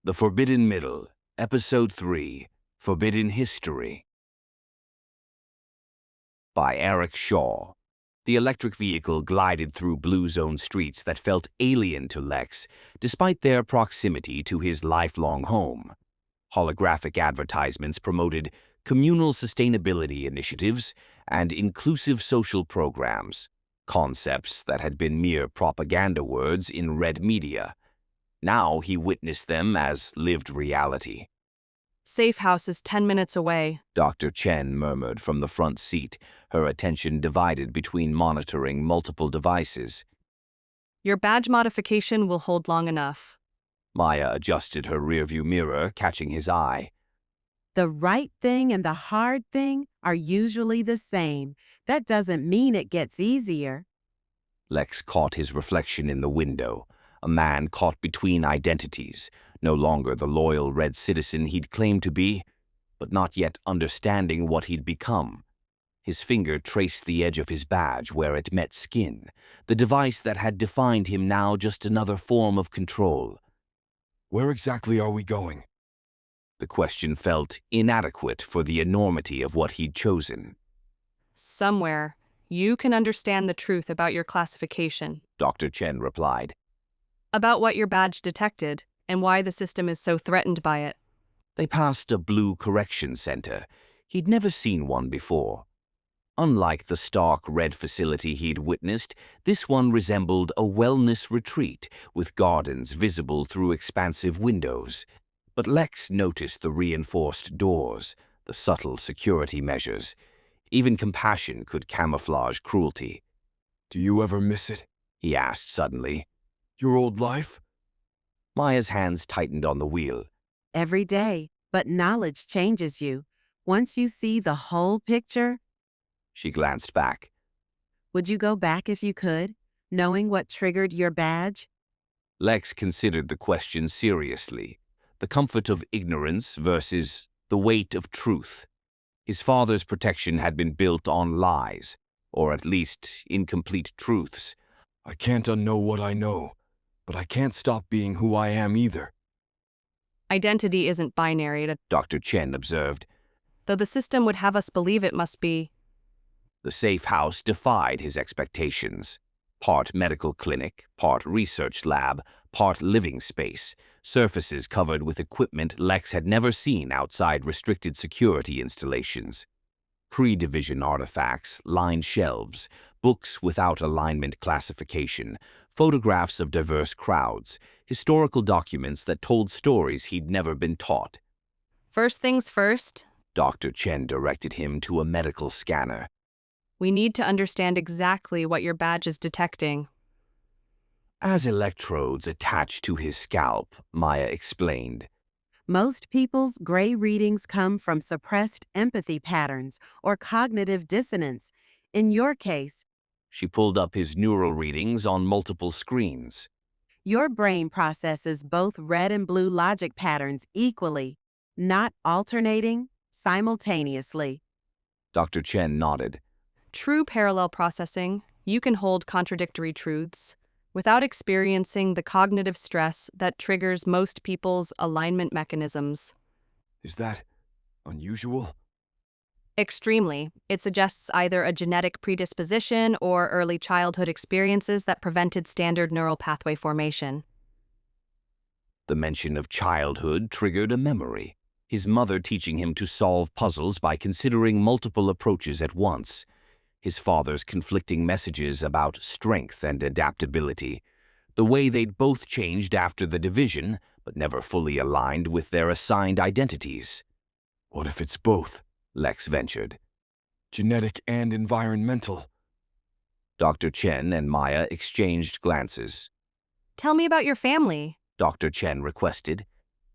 The Forbidden Middle, Episode 3, Forbidden History. By Eric Shaw. The electric vehicle glided through blue zone streets that felt alien to Lex, despite their proximity to his lifelong home. Holographic advertisements promoted communal sustainability initiatives and inclusive social programs, concepts that had been mere propaganda words in red media. Now he witnessed them as lived reality. Safe house is 10 minutes away, Dr. Chen murmured from the front seat, her attention divided between monitoring multiple devices. Your badge modification will hold long enough. Maya adjusted her rearview mirror, catching his eye. The right thing and the hard thing are usually the same. That doesn't mean it gets easier. Lex caught his reflection in the window, a man caught between identities, no longer the loyal red citizen he'd claimed to be, but not yet understanding what he'd become. His finger traced the edge of his badge where it met skin, the device that had defined him now just another form of control. Where exactly are we going? The question felt inadequate for the enormity of what he'd chosen. Somewhere, you can understand the truth about your classification, Dr. Chen replied. about what your badge detected, and why the system is so threatened by it. They passed a blue correction center. He'd never seen one before. Unlike the stark red facility he'd witnessed, this one resembled a wellness retreat with gardens visible through expansive windows. But Lex noticed the reinforced doors, the subtle security measures. Even compassion could camouflage cruelty. Do you ever miss it? He asked suddenly. Your old life? Maya's hands tightened on the wheel. Every day, but knowledge changes you. Once you see the whole picture, She glanced back. would you go back if you could, knowing what triggered your badge? Lex considered the question seriously. The comfort of ignorance versus the weight of truth. His father's protection had been built on lies, or at least incomplete truths. I can't unknow what I know, but I can't stop being who I am either. Identity isn't binary, Dr. Chen observed. though the system would have us believe it must be. The safe house defied his expectations. Part medical clinic, part research lab, part living space, surfaces covered with equipment Lex had never seen outside restricted security installations. Pre-division artifacts lined shelves, books without alignment classification, photographs of diverse crowds, historical documents that told stories he'd never been taught. First things first, Dr. Chen directed him to a medical scanner. we need to understand exactly what your badge is detecting. As electrodes attached to his scalp, Maya explained. Most people's gray readings come from suppressed empathy patterns or cognitive dissonance. In your case, She pulled up his neural readings on multiple screens. your brain processes both red and blue logic patterns equally, not alternating, simultaneously. Dr. Chen nodded. True parallel processing, you can hold contradictory truths without experiencing the cognitive stress that triggers most people's alignment mechanisms. Is that unusual? Extremely. It suggests either a genetic predisposition or early childhood experiences that prevented standard neural pathway formation. The mention of childhood triggered a memory, his mother teaching him to solve puzzles by considering multiple approaches at once, his father's conflicting messages about strength and adaptability, the way they'd both changed after the division, but never fully aligned with their assigned identities. What if it's both? Lex ventured. Genetic and environmental. Dr. Chen and Maya exchanged glances. Tell me about your family, Dr. Chen requested.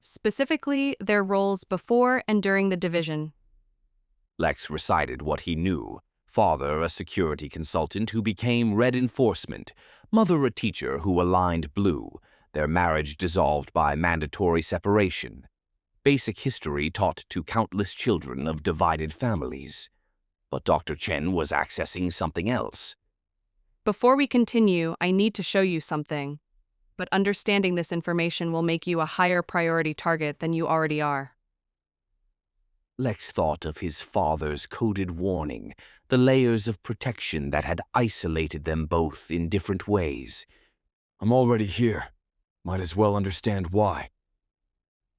specifically their roles before and during the division. Lex recited what he knew. Father, a security consultant who became red enforcement. Mother, a teacher who aligned blue. Their marriage dissolved by mandatory separation. Basic history taught to countless children of divided families. But Dr. Chen was accessing something else. Before we continue, I need to show you something. but understanding this information will make you a higher priority target than you already are. Lex thought of his father's coded warning, the layers of protection that had isolated them both in different ways. I'm already here. Might as well understand why.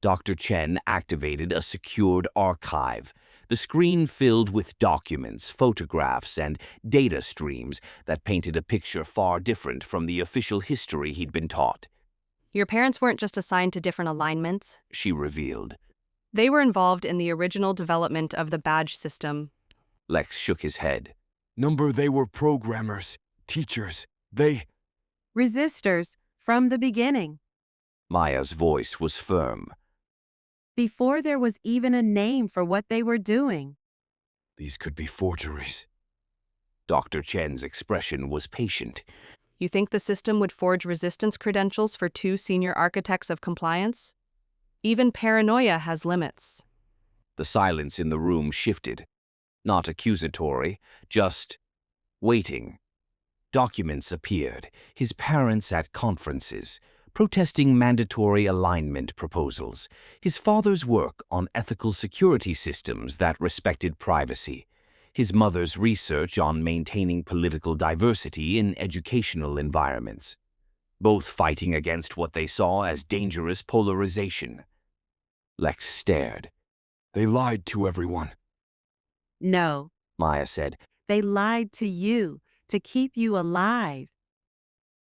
Dr. Chen activated a secured archive, the screen filled with documents, photographs, and data streams that painted a picture far different from the official history he'd been taught. Your parents weren't just assigned to different alignments. She revealed. They were involved in the original development of the badge system. Lex shook his head. Number, they were programmers, teachers. Resistors, from the beginning. Maya's voice was firm. Before there was even a name for what they were doing. These could be forgeries. Dr. Chen's expression was patient. You think the system would forge resistance credentials for 2 senior architects of compliance? Even paranoia has limits. The silence in the room shifted. Not accusatory, just waiting. Documents appeared, his parents at conferences, protesting mandatory alignment proposals, his father's work on ethical security systems that respected privacy, his mother's research on maintaining political diversity in educational environments, both fighting against what they saw as dangerous polarization. Lex stared. They lied to everyone. No, Maya said. they lied to you to keep you alive.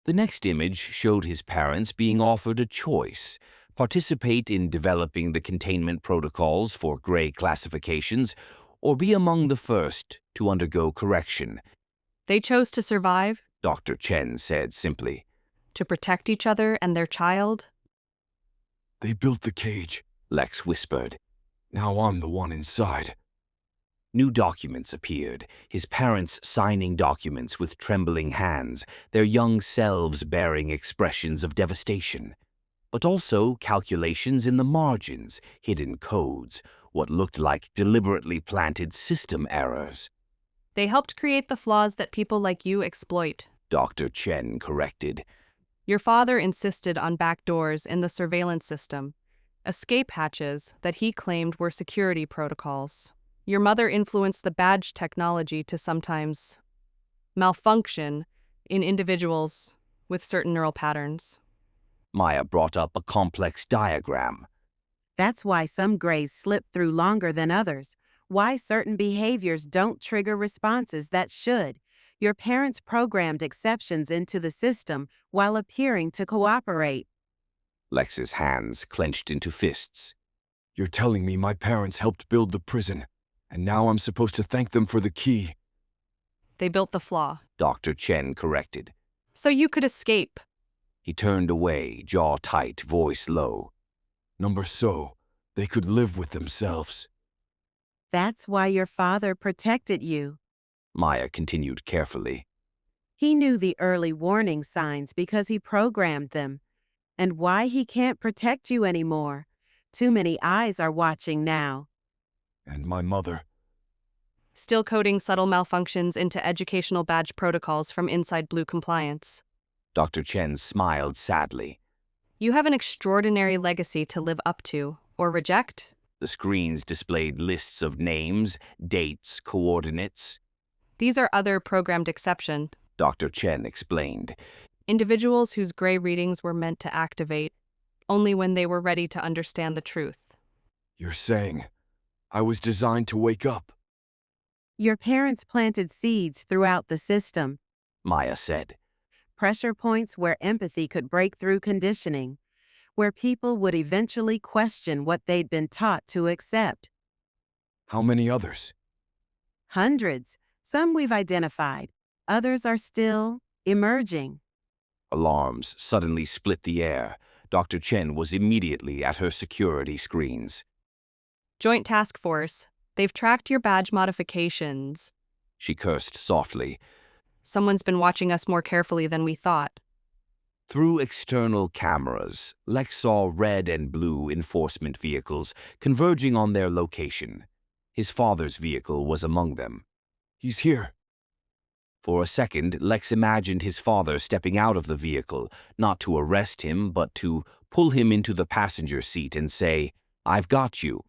The next image showed his parents being offered a choice: participate in developing the containment protocols for gray classifications, or be among the first to undergo correction. They chose to survive, Dr. Chen said simply. to protect each other and their child. They built the cage. Lex whispered. Now I'm the one inside. New documents appeared, his parents signing documents with trembling hands, their young selves bearing expressions of devastation. But also calculations in the margins, hidden codes, what looked like deliberately planted system errors. They helped create the flaws that people like you exploit. Dr. Chen corrected. Your father insisted on backdoors in the surveillance system, escape hatches that he claimed were security protocols. Your mother influenced the badge technology to sometimes malfunction in individuals with certain neural patterns. Maya brought up a complex diagram. That's why some grays slip through longer than others. Why certain behaviors don't trigger responses that should. Your parents programmed exceptions into the system while appearing to cooperate. Lex's hands clenched into fists. You're telling me my parents helped build the prison, and now I'm supposed to thank them for the key. They built the flaw, Dr. Chen corrected. so you could escape. He turned away, jaw tight, voice low. Number, so they could live with themselves. That's why your father protected you. Maya continued carefully. He knew the early warning signs because he programmed them. And why he can't protect you anymore. Too many eyes are watching now. And my mother. Still coding subtle malfunctions into educational badge protocols from inside Blue Compliance. Dr. Chen smiled sadly. You have an extraordinary legacy to live up to, or reject. The screens displayed lists of names, dates, coordinates. These are other programmed exceptions. Dr. Chen explained. Individuals whose gray readings were meant to activate only when they were ready to understand the truth. You're saying I was designed to wake up. Your parents planted seeds throughout the system. Maya said. Pressure points where empathy could break through conditioning, where people would eventually question what they'd been taught to accept. How many others? Hundreds. Some we've identified. Others are still emerging. Alarms suddenly split the air. Dr. Chen was immediately at her security screens. Joint Task Force. They've tracked your badge modifications. She cursed softly. Someone's been watching us more carefully than we thought. Through external cameras, Lex saw red and blue enforcement vehicles converging on their location. His father's vehicle was among them. He's here. For a second, Lex imagined his father stepping out of the vehicle, not to arrest him, but to pull him into the passenger seat and say, "I've got you."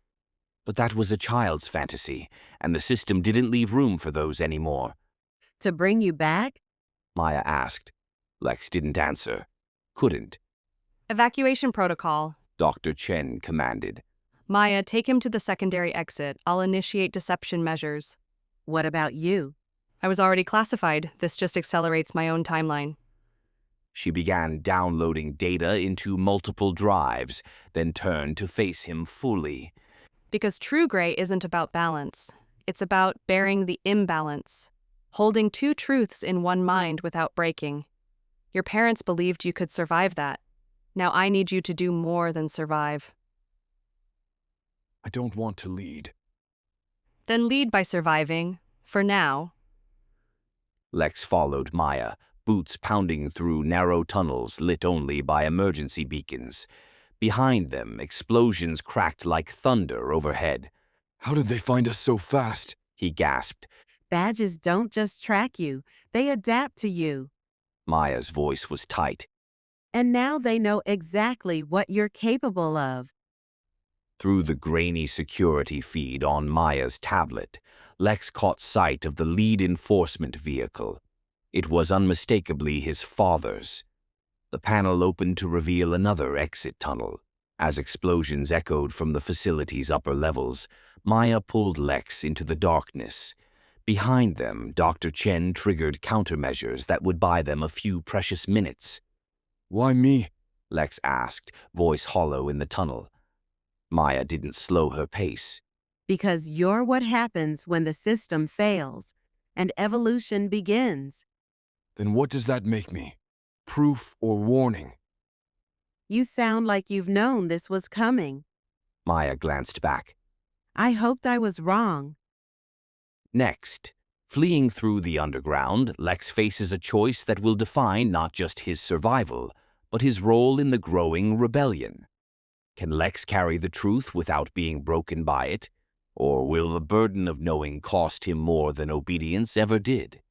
But that was a child's fantasy, and the system didn't leave room for those anymore. To bring you back? Maya asked. Lex didn't answer. Couldn't. Evacuation protocol. Dr. Chen commanded. Maya, take him to the secondary exit. I'll initiate deception measures. What about you? I was already classified. This just accelerates my own timeline. She began downloading data into multiple drives, then turned to face him fully. Because true gray isn't about balance. It's about bearing the imbalance. Holding two truths in one mind without breaking. Your parents believed you could survive that. Now I need you to do more than survive. I don't want to lead. Then lead by surviving. For now. Lex followed Maya, boots pounding through narrow tunnels lit only by emergency beacons. Behind them, explosions cracked like thunder overhead. How did they find us so fast? He gasped. Badges don't just track you, they adapt to you. Maya's voice was tight. And now they know exactly what you're capable of. Through the grainy security feed on Maya's tablet, Lex caught sight of the lead enforcement vehicle. It was unmistakably his father's. The panel opened to reveal another exit tunnel. As explosions echoed from the facility's upper levels, Maya pulled Lex into the darkness. Behind them, Dr. Chen triggered countermeasures that would buy them a few precious minutes. Why me? Lex asked, voice hollow in the tunnel. Maya didn't slow her pace. Because you're what happens when the system fails, and evolution begins. Then what does that make me? Proof or warning? You sound like you've known this was coming. Maya glanced back. I hoped I was wrong. Next, fleeing through the underground, Lex faces a choice that will define not just his survival, but his role in the growing rebellion. Can Lex carry the truth without being broken by it? Or will the burden of knowing cost him more than obedience ever did?